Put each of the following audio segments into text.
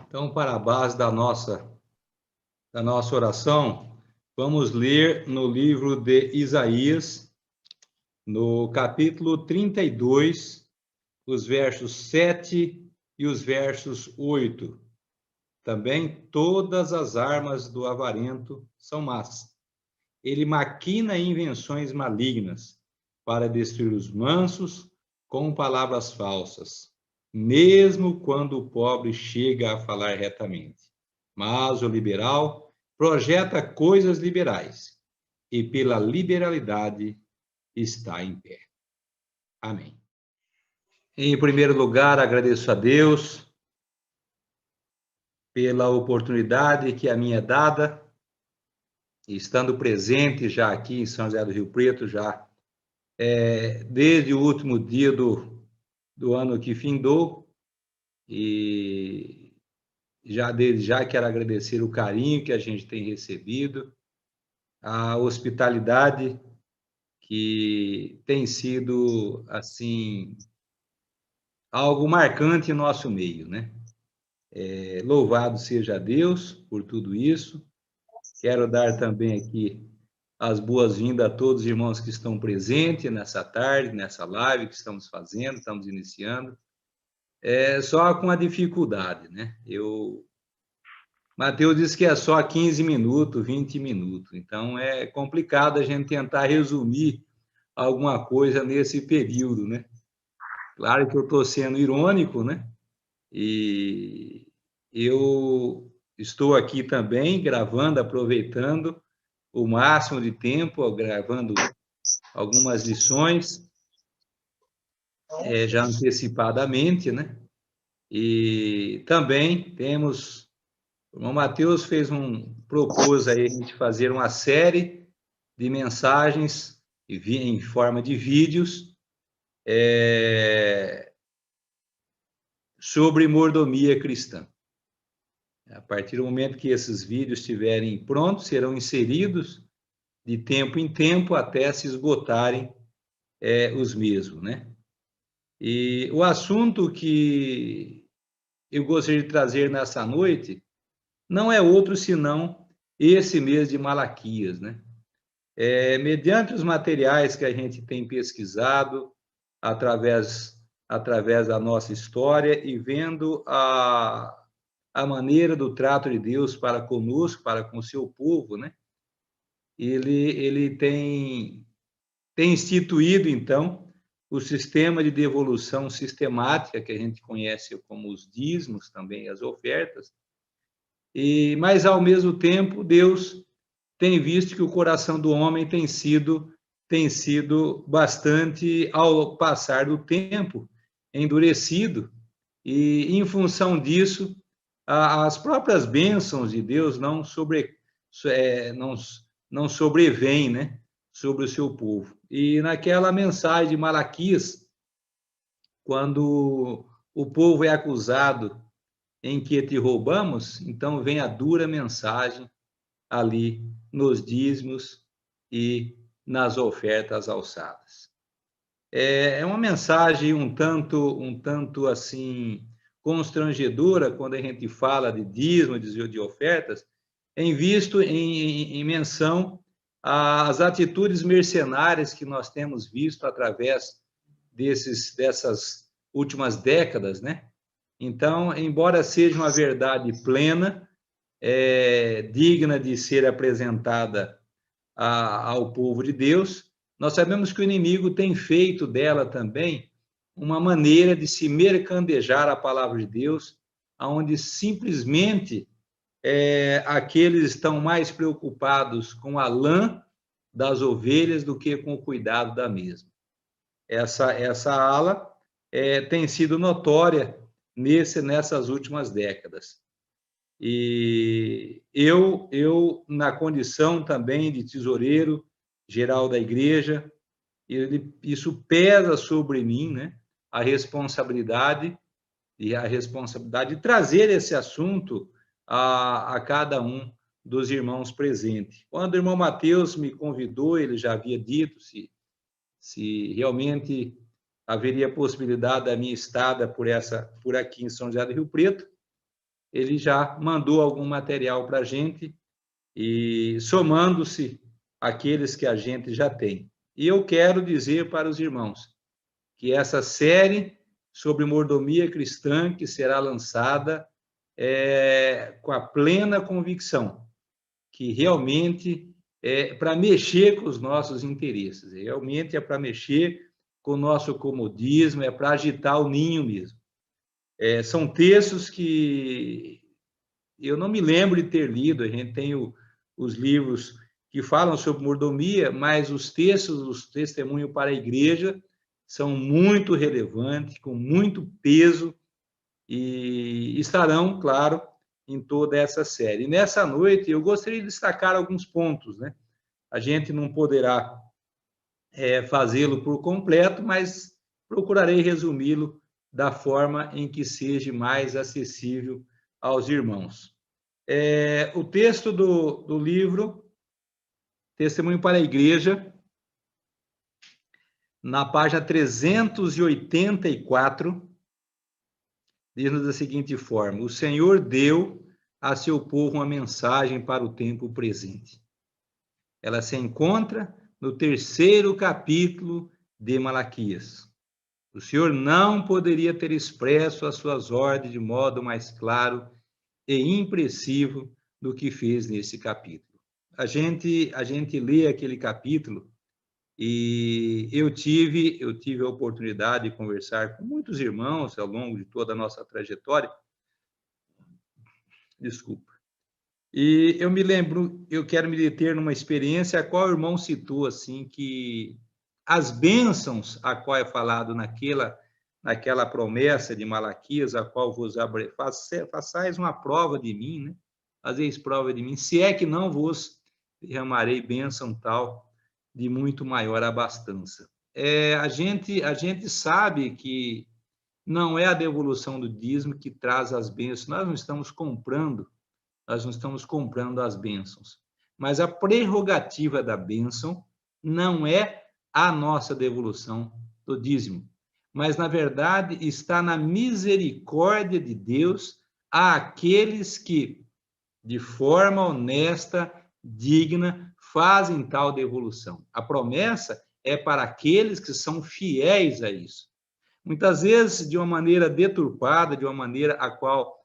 Então, para a base da nossa oração, vamos ler no livro de Isaías, no capítulo 32, os versos 7 e os versos 8. Também todas as armas do avarento são más. Ele maquina invenções malignas para destruir os mansos com palavras falsas, mesmo quando o pobre chega a falar retamente. Mas o liberal projeta coisas liberais e pela liberalidade está em pé. Amém. Em primeiro lugar, agradeço a Deus pela oportunidade que a mim é dada, estando presente já aqui em São José do Rio Preto, já desde o último dia do ano que findou, e desde já quero agradecer o carinho que a gente tem recebido, a hospitalidade que tem sido, assim, algo marcante em nosso meio, né? Louvado seja Deus por tudo isso. Quero dar também aqui as boas-vindas a todos os irmãos que estão presentes nessa tarde, nessa live que estamos fazendo, estamos iniciando. Só com a dificuldade, né? Mateus disse que é só 15 minutos, 20 minutos. Então, é complicado a gente tentar resumir alguma coisa nesse período, né? Claro que eu estou sendo irônico, né? E eu estou aqui também gravando, aproveitando o máximo de tempo, gravando algumas lições, já antecipadamente, né? E também temos, o irmão Mateus propôs aí a gente fazer uma série de mensagens em forma de vídeos sobre mordomia cristã. A partir do momento que esses vídeos estiverem prontos, serão inseridos de tempo em tempo até se esgotarem os mesmos, né? E o assunto que eu gostaria de trazer nessa noite não é outro senão esse mês de Malaquias, né? Mediante os materiais que a gente tem pesquisado através da nossa história e vendo a maneira do trato de Deus para conosco, para com o seu povo, né? Ele tem instituído, então, o sistema de devolução sistemática, que a gente conhece como os dízimos, também as ofertas, mas, ao mesmo tempo, Deus tem visto que o coração do homem tem sido bastante, ao passar do tempo, endurecido, e, em função disso, as próprias bênçãos de Deus não sobrevêm, né, sobre o seu povo. E naquela mensagem de Malaquias, quando o povo é acusado em que te roubamos, então vem a dura mensagem ali nos dízimos e nas ofertas alçadas. É uma mensagem um tanto assim constrangedora quando a gente fala de dízimo, de ofertas, em menção às atitudes mercenárias que nós temos visto através dessas últimas décadas, né? Então, embora seja uma verdade plena, digna de ser apresentada ao povo de Deus, nós sabemos que o inimigo tem feito dela também uma maneira de se mercadejar a palavra de Deus, onde simplesmente aqueles estão mais preocupados com a lã das ovelhas do que com o cuidado da mesma. Essa ala tem sido notória nessas últimas décadas. E eu, na condição também de tesoureiro geral da igreja, isso pesa sobre mim, né? A responsabilidade de trazer esse assunto a cada um dos irmãos presentes. Quando o irmão Mateus me convidou, ele já havia dito se realmente haveria possibilidade da minha estada por aqui em São José do Rio Preto. ele já mandou algum material para a gente, e somando-se àqueles que a gente já tem. E eu quero dizer para os irmãos que essa série sobre mordomia cristã, que será lançada, com a plena convicção que realmente é para mexer com os nossos interesses, realmente é para mexer com o nosso comodismo, é para agitar o ninho mesmo. São textos que eu não me lembro de ter lido, a gente tem os livros que falam sobre mordomia, mas os textos, os testemunhos para a igreja, são muito relevantes, com muito peso, e estarão, claro, em toda essa série. E nessa noite, eu gostaria de destacar alguns pontos, né? A gente não poderá fazê-lo por completo, mas procurarei resumi-lo da forma em que seja mais acessível aos irmãos. O texto do livro Testemunho para a Igreja, na página 384, diz-nos da seguinte forma: o Senhor deu a seu povo uma mensagem para o tempo presente. Ela se encontra no 3º capítulo de Malaquias. O Senhor não poderia ter expresso as suas ordens de modo mais claro e impressivo do que fez nesse capítulo. A gente lê aquele capítulo e eu tive a oportunidade de conversar com muitos irmãos ao longo de toda a nossa trajetória. Desculpa. E eu me lembro, eu quero me deter numa experiência a qual o irmão citou, assim, que as bênçãos a qual é falado naquela promessa de Malaquias, a qual vos façais uma prova de mim, né? Fazeis prova de mim, se é que não vos derramarei bênção tal de muito maior abastança. A gente sabe que não é a devolução do dízimo que traz as bênçãos, nós não estamos comprando as bênçãos. Mas a prerrogativa da bênção não é a nossa devolução do dízimo, mas, na verdade, está na misericórdia de Deus àqueles que, de forma honesta, digna, fazem tal devolução. A promessa é para aqueles que são fiéis a isso. Muitas vezes, de uma maneira deturpada, de uma maneira a qual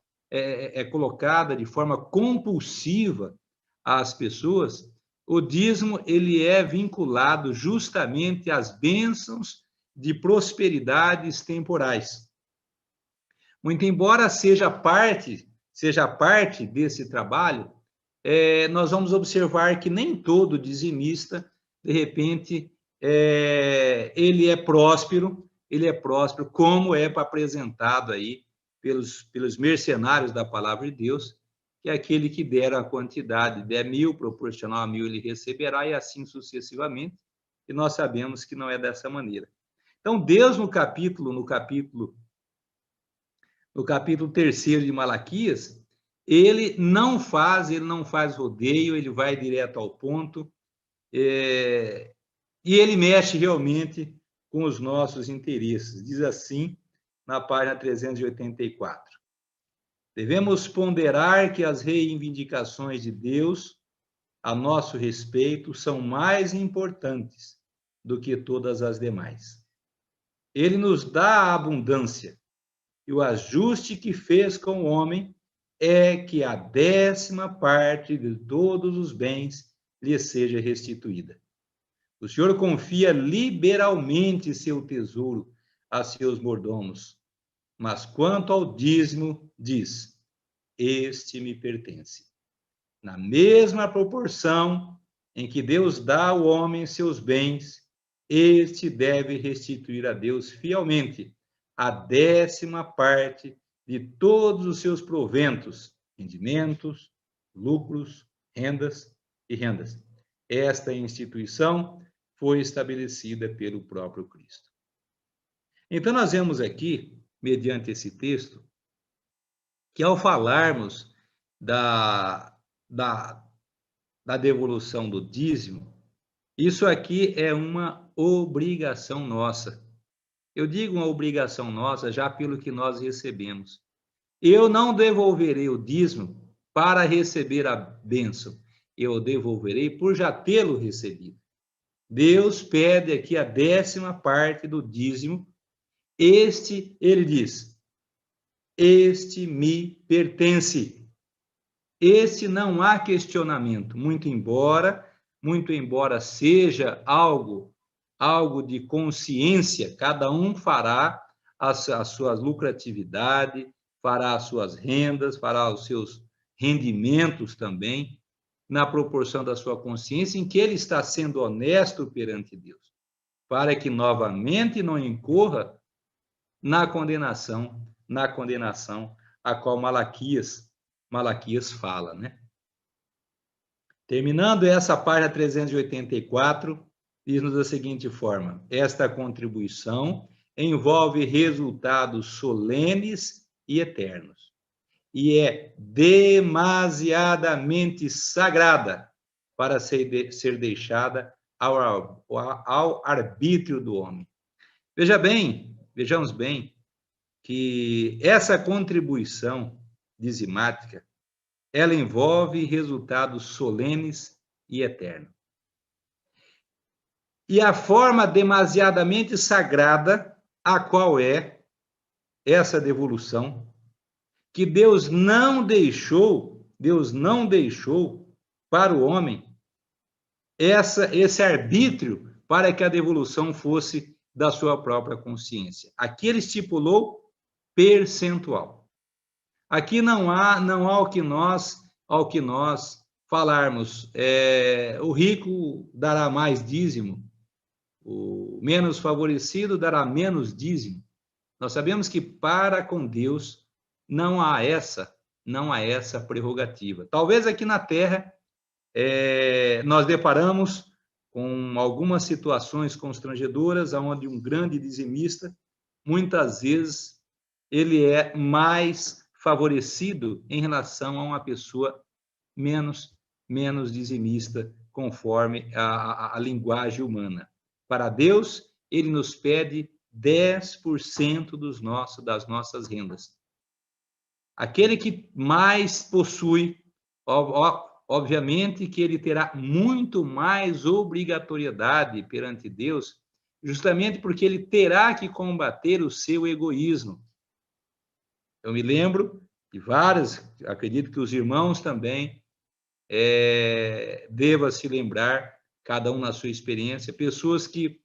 colocada de forma compulsiva às pessoas, o dízimo ele é vinculado justamente às bênçãos de prosperidades temporais. Muito embora seja parte desse trabalho, nós vamos observar que nem todo dizimista, de repente, ele é próspero, como é apresentado aí pelos mercenários da palavra de Deus, que é aquele que der a quantidade, der 1.000, proporcional a 1.000 ele receberá, e assim sucessivamente, e nós sabemos que não é dessa maneira. Então, Deus, no capítulo 3º de Malaquias, ele não faz rodeio, ele vai direto ao ponto, e ele mexe realmente com os nossos interesses. Diz assim, na página 384. Devemos ponderar que as reivindicações de Deus a nosso respeito são mais importantes do que todas as demais. Ele nos dá a abundância, e o ajuste que fez com o homem é que a 10ª parte de todos os bens lhe seja restituída. O Senhor confia liberalmente seu tesouro a seus mordomos, mas quanto ao dízimo, diz: este me pertence. Na mesma proporção em que Deus dá ao homem seus bens, este deve restituir a Deus fielmente a 10ª parte de todos os seus proventos, rendimentos, lucros, rendas e rendas. Esta instituição foi estabelecida pelo próprio Cristo. Então, nós vemos aqui, mediante esse texto, que ao falarmos da devolução do dízimo, isso aqui é uma obrigação nossa. Eu digo uma obrigação nossa já pelo que nós recebemos. Eu não devolverei o dízimo para receber a bênção, eu o devolverei por já tê-lo recebido. Deus pede aqui a 10ª parte do dízimo. Ele diz, este me pertence. Este não há questionamento, muito embora seja algo de consciência, cada um fará a sua lucratividade, fará as suas rendas, fará os seus rendimentos também, na proporção da sua consciência, em que ele está sendo honesto perante Deus, para que novamente não incorra na condenação a qual Malaquias fala, né? Terminando essa página 384, diz-nos da seguinte forma: esta contribuição envolve resultados solenes e eternos, e é demasiadamente sagrada para ser deixada ao arbítrio do homem. Vejamos bem, que essa contribuição dizimática, ela envolve resultados solenes e eternos. E a forma demasiadamente sagrada, a qual é essa devolução, que Deus não deixou para o homem esse arbítrio para que a devolução fosse da sua própria consciência. Aqui ele estipulou percentual. Aqui não há ao que nós falarmos, o rico dará mais dízimo, o menos favorecido dará menos dízimo. Nós sabemos que para com Deus não há essa prerrogativa. Talvez aqui na Terra nós deparamos com algumas situações constrangedoras, onde um grande dizimista, muitas vezes, ele é mais favorecido em relação a uma pessoa menos dizimista, conforme a linguagem humana. Para Deus, ele nos pede 10% das nossas rendas. Aquele que mais possui, obviamente que ele terá muito mais obrigatoriedade perante Deus, justamente porque ele terá que combater o seu egoísmo. Eu me lembro de várias, acredito que os irmãos também deva se lembrar, cada um na sua experiência, pessoas que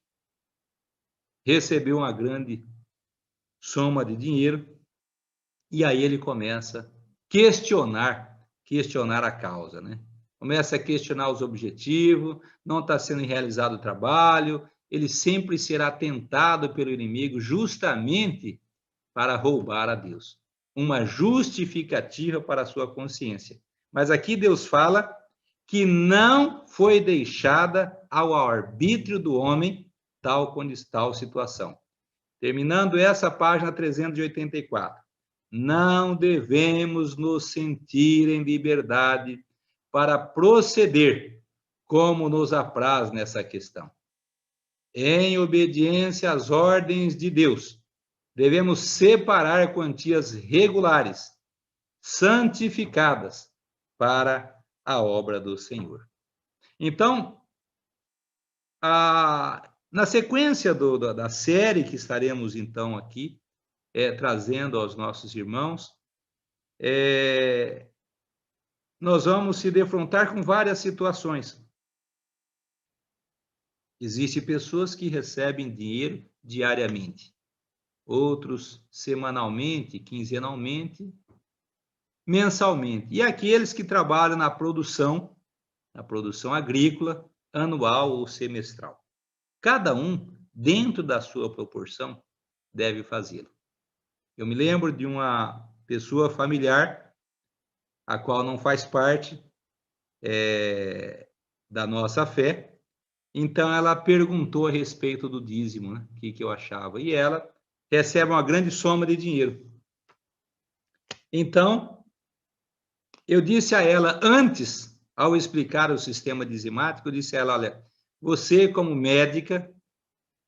recebeu uma grande soma de dinheiro e aí ele começa a questionar a causa, né? Começa a questionar os objetivos, não está sendo realizado o trabalho, ele sempre será tentado pelo inimigo justamente para roubar a Deus. Uma justificativa para a sua consciência. Mas aqui Deus fala que não foi deixada ao arbítrio do homem tal situação. Terminando essa página 384. Não devemos nos sentir em liberdade para proceder como nos apraz nessa questão. Em obediência às ordens de Deus, devemos separar quantias regulares, santificadas para a obra do Senhor. Então, na sequência da série que estaremos, então, aqui, trazendo aos nossos irmãos, nós vamos se defrontar com várias situações. Existem pessoas que recebem dinheiro diariamente, outros semanalmente, quinzenalmente, mensalmente. E aqueles que trabalham na produção agrícola, anual ou semestral. Cada um, dentro da sua proporção, deve fazê-lo. Eu me lembro de uma pessoa familiar, a qual não faz parte da nossa fé. Então, ela perguntou a respeito do dízimo, né? O que eu achava. E ela recebe uma grande soma de dinheiro. Então, eu disse a ela, antes, ao explicar o sistema dizimático, eu disse a ela, olha, você como médica,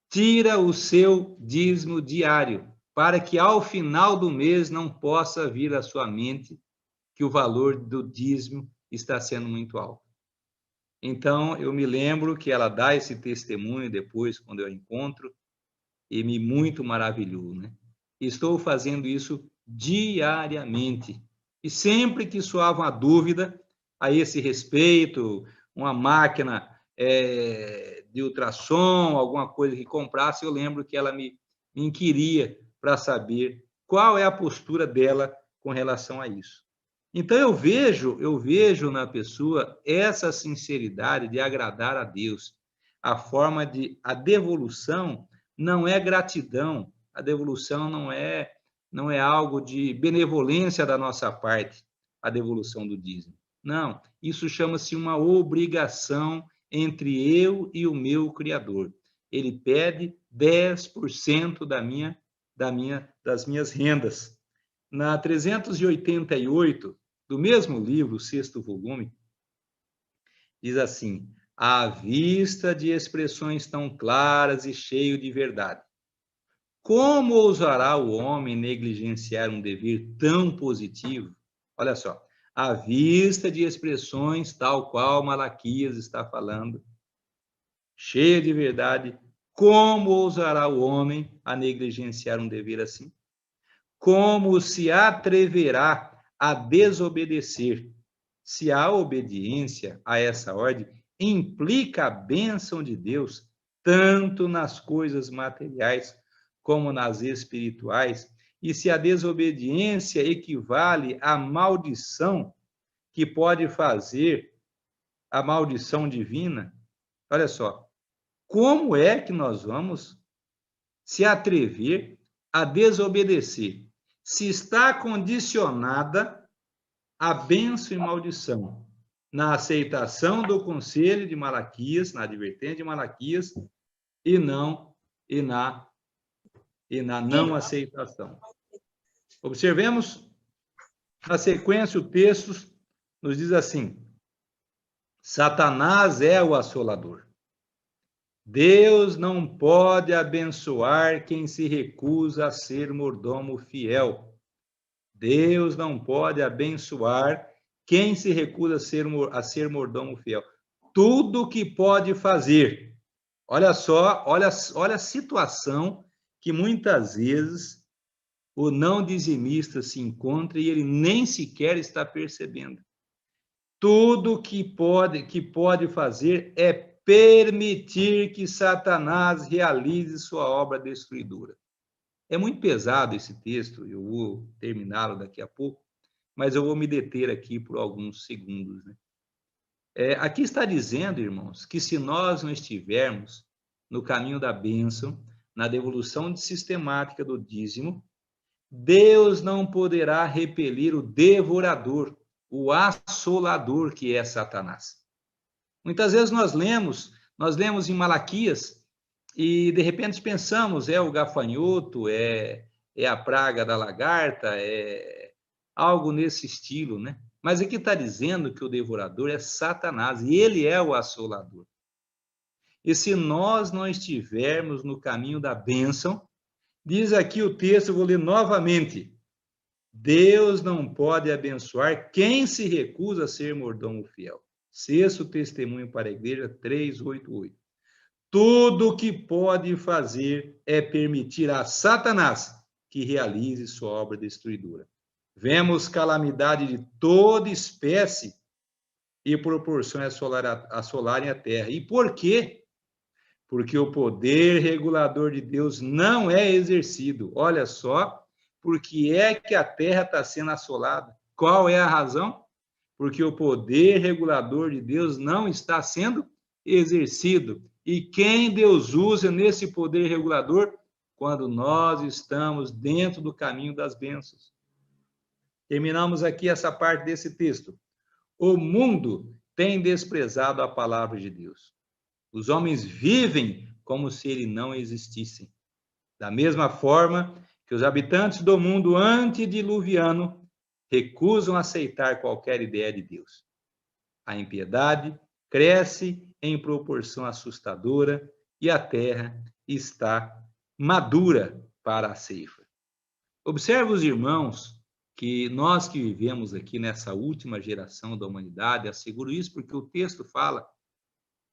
tira o seu dízimo diário para que ao final do mês não possa vir à sua mente que o valor do dízimo está sendo muito alto. Então, eu me lembro que ela dá esse testemunho depois, quando eu a encontro, e me muito maravilhou, né? Estou fazendo isso diariamente. E sempre que soava uma dúvida a esse respeito, uma máquina de ultrassom, alguma coisa que comprasse, eu lembro que ela me inquiria para saber qual é a postura dela com relação a isso. Então eu vejo na pessoa essa sinceridade de agradar a Deus. A devolução não é gratidão, a devolução não é algo de benevolência da nossa parte, a devolução do dízimo. Não, isso chama-se uma obrigação entre eu e o meu Criador. Ele pede 10% das minhas rendas. Na 388 do mesmo livro, o sexto volume, diz assim: à vista de expressões tão claras e cheio de verdade, como ousará o homem negligenciar um dever tão positivo? Olha só, à vista de expressões tal qual Malaquias está falando, cheia de verdade, como ousará o homem a negligenciar um dever assim? Como se atreverá a desobedecer, se a obediência a essa ordem implica a bênção de Deus, tanto nas coisas materiais como nas espirituais, e se a desobediência equivale à maldição que pode fazer a maldição divina, olha só, como é que nós vamos se atrever a desobedecer se está condicionada a bênção e maldição na aceitação do conselho de Malaquias, na advertência de Malaquias, e na não aceitação. Observemos na sequência o texto nos diz assim: Satanás é o assolador. Deus não pode abençoar quem se recusa a ser mordomo fiel. Deus não pode abençoar quem se recusa a ser mordomo fiel. Tudo que pode fazer. Olha só, olha a situação que muitas vezes o não dizimista se encontra e ele nem sequer está percebendo. Tudo que pode fazer é permitir que Satanás realize sua obra destruidora. É muito pesado esse texto, eu vou terminá-lo daqui a pouco, mas eu vou me deter aqui por alguns segundos, né? Aqui está dizendo, irmãos, que se nós não estivermos no caminho da bênção, na devolução sistemática do dízimo, Deus não poderá repelir o devorador, o assolador que é Satanás. Muitas vezes nós lemos em Malaquias e de repente pensamos, é o gafanhoto, é a praga da lagarta, é algo nesse estilo, né? Mas aqui está dizendo que o devorador é Satanás e ele é o assolador. E se nós não estivermos no caminho da bênção, diz aqui o texto, eu vou ler novamente: Deus não pode abençoar quem se recusa a ser mordomo fiel. Sexto testemunho para a igreja, 388. Tudo o que pode fazer é permitir a Satanás que realize sua obra destruidora. Vemos calamidade de toda espécie e proporções assolarem a terra. E por quê? Porque o poder regulador de Deus não é exercido. Olha só, por que é que a terra está sendo assolada? Qual é a razão? Porque o poder regulador de Deus não está sendo exercido. E quem Deus usa nesse poder regulador? Quando nós estamos dentro do caminho das bênçãos. Terminamos aqui essa parte desse texto. O mundo tem desprezado a palavra de Deus. Os homens vivem como se ele não existissem. Da mesma forma que os habitantes do mundo antediluviano recusam aceitar qualquer ideia de Deus. A impiedade cresce em proporção assustadora e a terra está madura para a ceifa. Observe os irmãos que nós que vivemos aqui nessa última geração da humanidade, asseguro isso porque o texto fala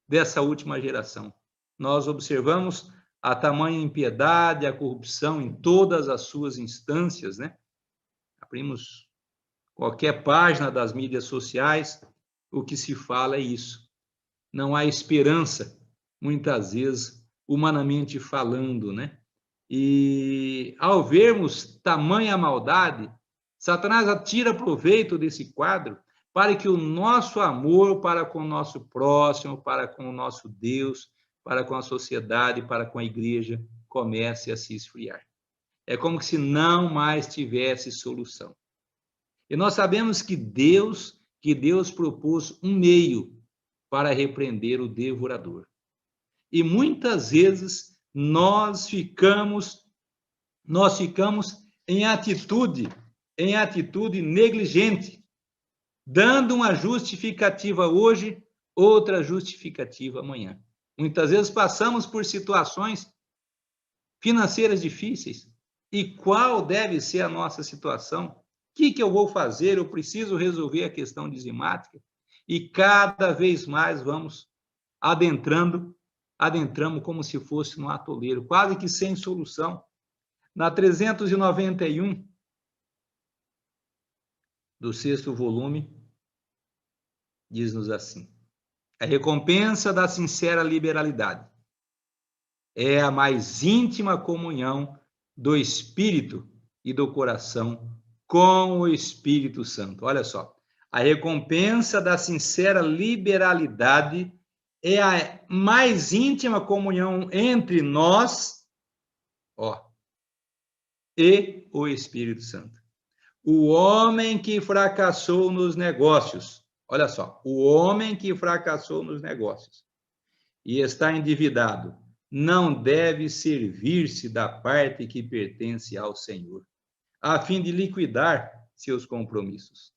dessa última geração. Nós observamos a tamanha impiedade, a corrupção em todas as suas instâncias, né? Abrimos qualquer página das mídias sociais, o que se fala é isso. Não há esperança, muitas vezes, humanamente falando, né? E ao vermos tamanha maldade, Satanás tira proveito desse quadro para que o nosso amor para com o nosso próximo, para com o nosso Deus, para com a sociedade, para com a igreja, comece a se esfriar. É como se não mais tivesse solução. E nós sabemos que Deus propôs um meio para repreender o devorador. E muitas vezes nós ficamos em atitude negligente, dando uma justificativa hoje, outra justificativa amanhã. Muitas vezes passamos por situações financeiras difíceis. E qual deve ser a nossa situação? O que eu vou fazer? Eu preciso resolver a questão dizimática. E cada vez mais vamos adentramos como se fosse um atoleiro, quase que sem solução. Na 391 do 6º volume, diz-nos assim: a recompensa da sincera liberalidade é a mais íntima comunhão do Espírito e do coração com o Espírito Santo. Olha só, a recompensa da sincera liberalidade é a mais íntima comunhão entre nós, e o Espírito Santo. O homem que fracassou nos negócios, olha só, o homem que fracassou nos negócios e está endividado, não deve servir-se da parte que pertence ao Senhor, a fim de liquidar seus compromissos.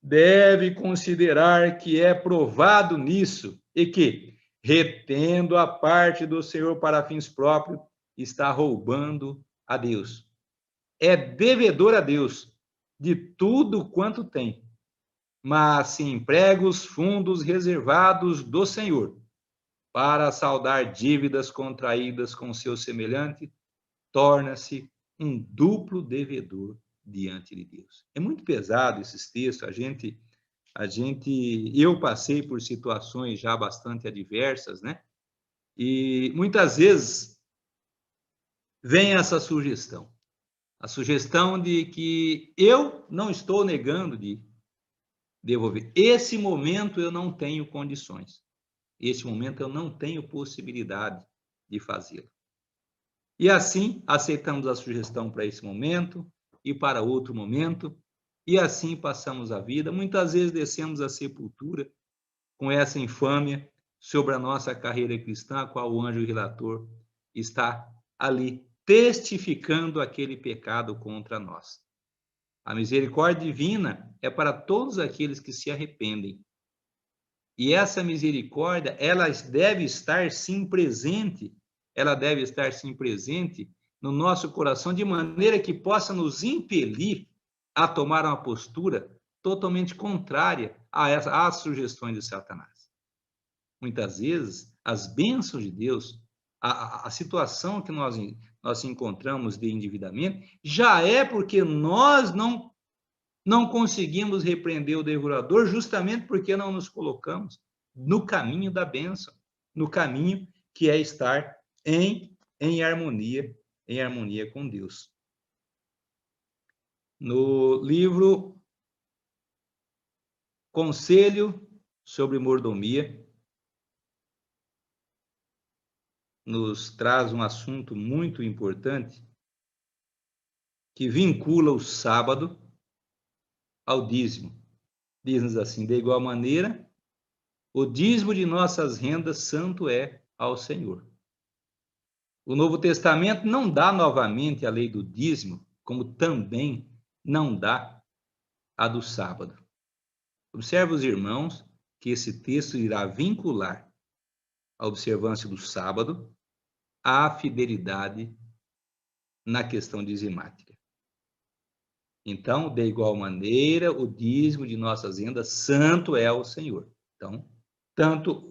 Deve considerar que é provado nisso e que, retendo a parte do Senhor para fins próprios, está roubando a Deus. É devedor a Deus de tudo quanto tem, mas se emprega os fundos reservados do Senhor para saldar dívidas contraídas com seu semelhante, torna-se um duplo devedor diante de Deus. É muito pesado esses textos, eu passei por situações já bastante adversas, né? E muitas vezes vem essa sugestão, a sugestão de que eu não estou negando de devolver. Esse momento eu não tenho condições. Esse momento eu não tenho possibilidade de fazê-lo. E assim, aceitamos a sugestão para esse momento e para outro momento, e assim passamos a vida. Muitas vezes descemos à sepultura com essa infâmia sobre a nossa carreira cristã, a qual o anjo relator está ali testificando aquele pecado contra nós. A misericórdia divina é para todos aqueles que se arrependem. E essa misericórdia, ela deve estar sim presente no nosso coração, de maneira que possa nos impelir a tomar uma postura totalmente contrária às sugestões de Satanás. Muitas vezes, as bênçãos de Deus, a situação que nós encontramos de endividamento, já é porque nós não conseguimos repreender o devorador, justamente porque não nos colocamos no caminho da bênção, no caminho que é estar em harmonia com Deus. No livro Conselho sobre Mordomia, nos traz um assunto muito importante que vincula o sábado ao dízimo. Diz-nos assim: de igual maneira, o dízimo de nossas rendas santo é ao Senhor. O Novo Testamento não dá novamente a lei do dízimo, como também não dá a do sábado. Observe os irmãos que esse texto irá vincular a observância do sábado à fidelidade na questão dizimática. Então, de igual maneira, o dízimo de nossas rendas, santo é o Senhor. Então, tanto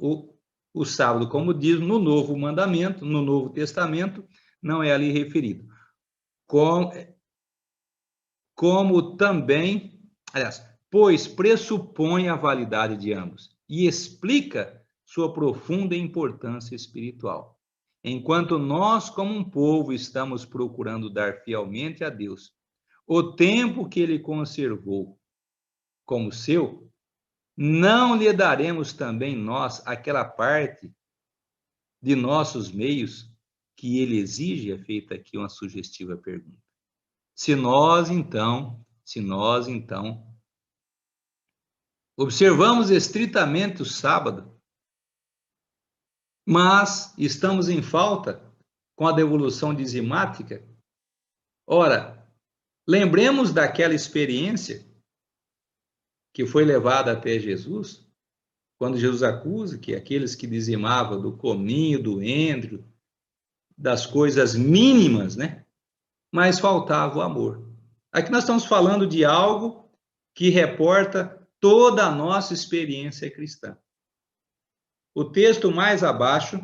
o sábado como o dízimo, no Novo Mandamento, no Novo Testamento, não é ali referido. Como também, aliás, pois pressupõe a validade de ambos e explica sua profunda importância espiritual. Enquanto nós, como um povo, estamos procurando dar fielmente a Deus o tempo que ele conservou como seu, não lhe daremos também nós aquela parte de nossos meios que ele exige? É feita aqui uma sugestiva pergunta. Se nós, então, observamos estritamente o sábado, mas estamos em falta com a devolução dizimática, ora, lembremos daquela experiência que foi levada até Jesus, quando Jesus acusa que aqueles que dizimavam do cominho, do endro, das coisas mínimas, né? Mas faltava o amor. Aqui nós estamos falando de algo que reporta toda a nossa experiência cristã. O texto mais abaixo,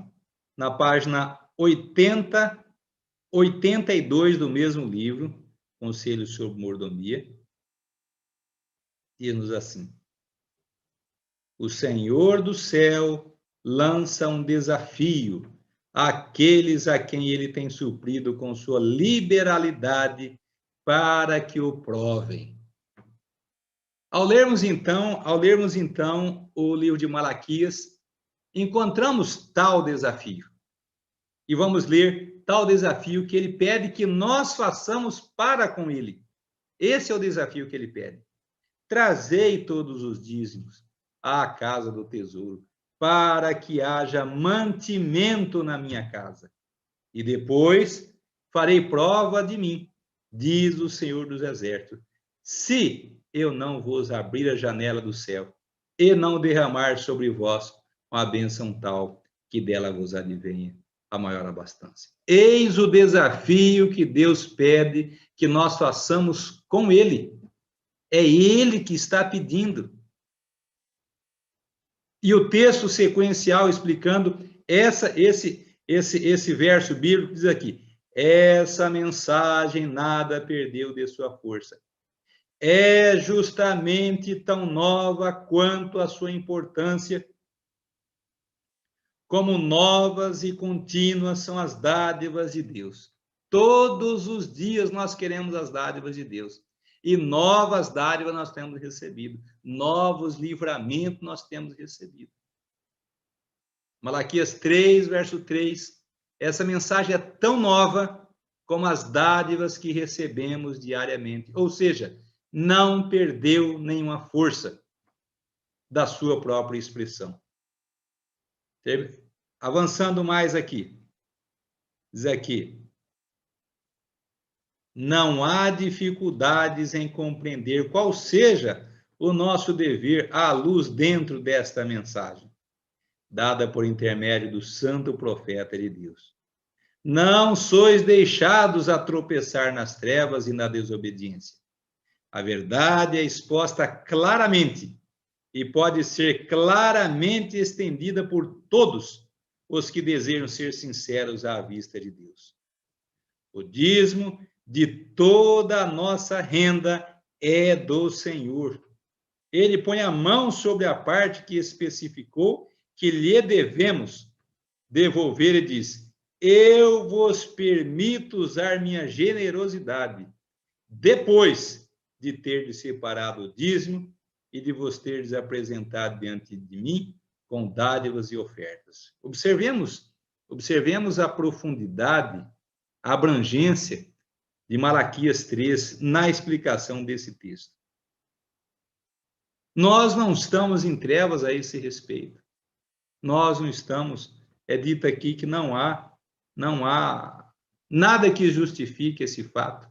na página 82 do mesmo livro, Conselho sobre Mordomia, diz-nos assim: o Senhor do céu lança um desafio àqueles a quem ele tem suprido com sua liberalidade para que o provem. Ao lermos então o livro de Malaquias, encontramos tal desafio. E vamos ler tal desafio que ele pede que nós façamos para com ele. Esse é o desafio que ele pede. Trazei todos os dízimos à casa do tesouro, para que haja mantimento na minha casa. E depois farei prova de mim, diz o Senhor dos Exércitos, se eu não vos abrir a janela do céu e não derramar sobre vós uma bênção tal que dela vos advenha a maior abastança. Eis o desafio que Deus pede que nós façamos com Ele. É Ele que está pedindo. E o texto sequencial explicando esse verso bíblico diz aqui: essa mensagem nada perdeu de sua força. É justamente tão nova quanto a sua importância, como novas e contínuas são as dádivas de Deus. Todos os dias nós queremos as dádivas de Deus. E novas dádivas nós temos recebido. Novos livramentos nós temos recebido. Malaquias 3, verso 3. Essa mensagem é tão nova como as dádivas que recebemos diariamente. Ou seja, não perdeu nenhuma força da sua própria expressão. Avançando mais aqui. Diz aqui: não há dificuldades em compreender qual seja o nosso dever à luz dentro desta mensagem, dada por intermédio do santo profeta de Deus. Não sois deixados a tropeçar nas trevas e na desobediência. A verdade é exposta claramente e pode ser claramente estendida por todos os que desejam ser sinceros à vista de Deus. O dízimo de toda a nossa renda é do Senhor. Ele põe a mão sobre a parte que especificou que lhe devemos devolver e diz: eu vos permito usar minha generosidade, depois de ter separado o dízimo e de vos teres apresentado diante de mim com dádivas e ofertas. Observemos a profundidade, a abrangência de Malaquias 3 na explicação desse texto. Nós não estamos em trevas a esse respeito. Nós não estamos, é dito aqui que não há nada que justifique esse fato.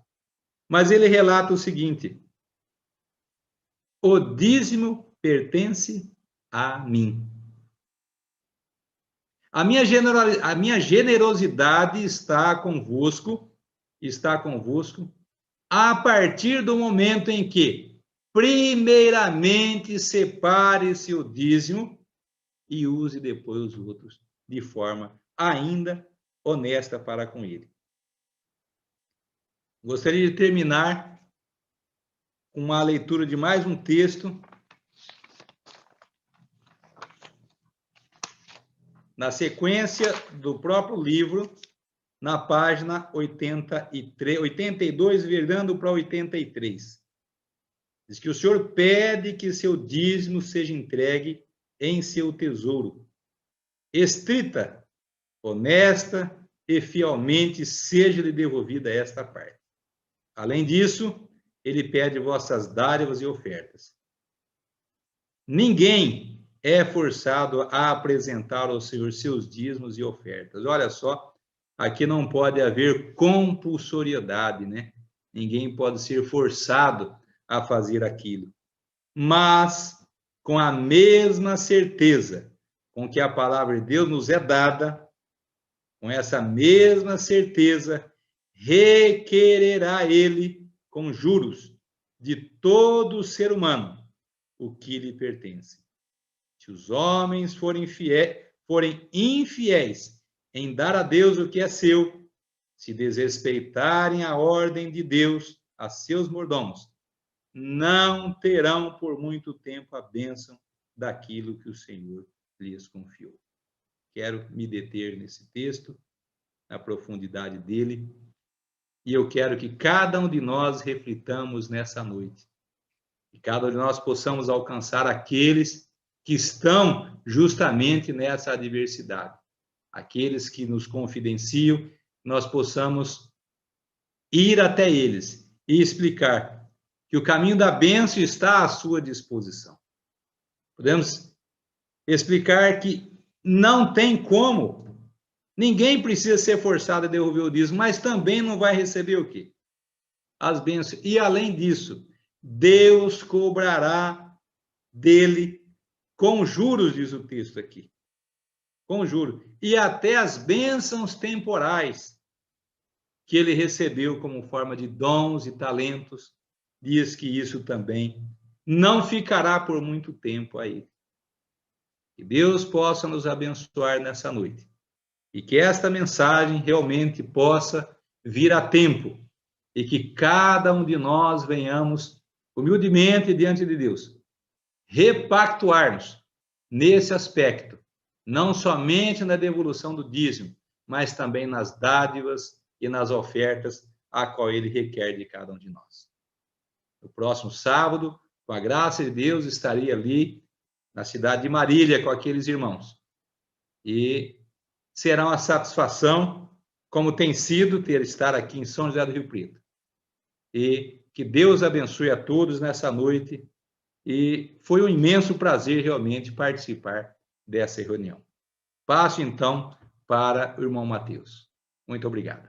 Mas ele relata o seguinte: o dízimo pertence a mim. A minha generosidade está convosco está convosco a partir do momento em que, primeiramente, separe-se o dízimo e use depois os outros de forma ainda honesta para com ele. Gostaria de terminar com uma leitura de mais um texto na sequência do próprio livro, na página 82, virando para 83. Diz que o Senhor pede que seu dízimo seja entregue em seu tesouro, estrita, honesta e fielmente seja-lhe devolvida esta parte. Além disso, ele pede vossas dádivas e ofertas. Ninguém é forçado a apresentar ao Senhor seus dízimos e ofertas. Olha só, aqui não pode haver compulsoriedade, né? Ninguém pode ser forçado a fazer aquilo. Mas, com a mesma certeza com que a palavra de Deus nos é dada, com essa mesma certeza, requererá ele, com juros, de todo ser humano, o que lhe pertence. Se os homens forem infiéis em dar a Deus o que é seu, se desrespeitarem a ordem de Deus a seus mordomos, não terão por muito tempo a bênção daquilo que o Senhor lhes confiou. Quero me deter nesse texto, na profundidade dele, e eu quero que cada um de nós reflitamos nessa noite. Que cada um de nós possamos alcançar aqueles que estão justamente nessa adversidade. Aqueles que nos confidenciam, nós possamos ir até eles e explicar que o caminho da bênção está à sua disposição. Podemos explicar que não tem como, ninguém precisa ser forçado a devolver o dízimo, mas também não vai receber o quê? As bênçãos. E além disso, Deus cobrará dele com juros, diz o texto aqui. Com juros. E até as bênçãos temporais que ele recebeu como forma de dons e talentos, diz que isso também não ficará por muito tempo aí. Que Deus possa nos abençoar nessa noite. E que esta mensagem realmente possa vir a tempo. E que cada um de nós venhamos humildemente diante de Deus repactuarmos nesse aspecto, não somente na devolução do dízimo, mas também nas dádivas e nas ofertas a qual ele requer de cada um de nós. No próximo sábado, com a graça de Deus, estarei ali na cidade de Marília com aqueles irmãos. E será uma satisfação, como tem sido estar aqui em São José do Rio Preto. E que Deus abençoe a todos nessa noite. E foi um imenso prazer realmente participar dessa reunião. Passo então para o irmão Mateus. Muito obrigado.